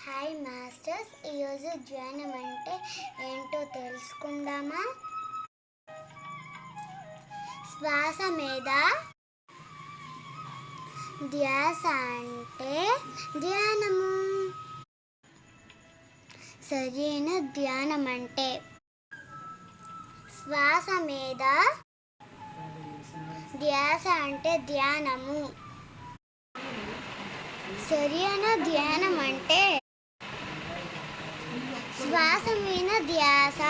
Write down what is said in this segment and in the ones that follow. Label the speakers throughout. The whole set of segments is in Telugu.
Speaker 1: హాయ్ మాస్టర్స్, ఈరోజు ధ్యానం అంటే ఏంటో తెలుసుకుందామా? శ్వాస మీద ధ్యాస అంటే ధ్యానము. సరైన ధ్యానం అంటే శ్వాస మీద ధ్యాస అంటే ధ్యానము. సరైన ధ్యానం అంటే శ్వాస మీద ధ్యాస.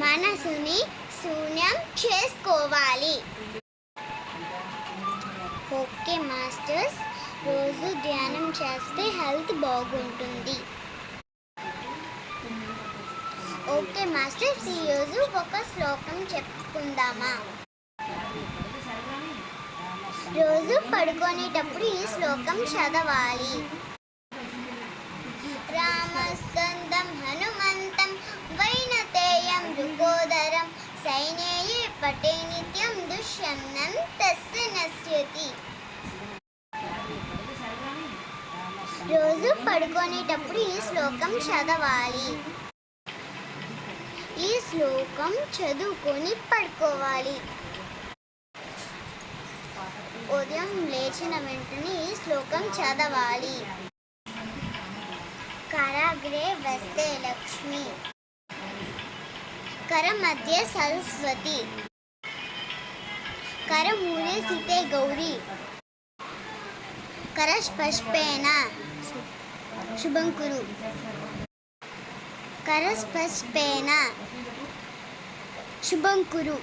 Speaker 1: మనసుని శూన్యం చేసుకోవాలి. ఓకే మాస్టర్స్, రోజు ధ్యానం చేస్తే హెల్త్ బాగుంటుంది. ఓకే మాస్టర్స్, ఈరోజు ఒక శ్లోకం చెప్పుకుందామా? రోజు పడుకునేటప్పుడు ఈ శ్లోకం చదవాలి. రామస్కందం హనుమంతం వైనతేయం రుకోదరం సైన్యే పటే నిత్యం దుష్యన్నం తస్య నశ్యతి. రోజు పడుకునేటప్పుడు ఈ శ్లోకం చదవాలి. ఈ శ్లోకం చదువుకొని పడుకోవాలి. ఉదయం లేచిన వెంటనే ఈ శ్లోకం చదవాలి. కరాగ్రే వస్తే లక్ష్మి, కర మధ్య సరస్వతి, కరమూలే సీతే గౌరీ, కరస్పర్శేన శుభం కురు, కరస్పర్శేన శుభం కురు.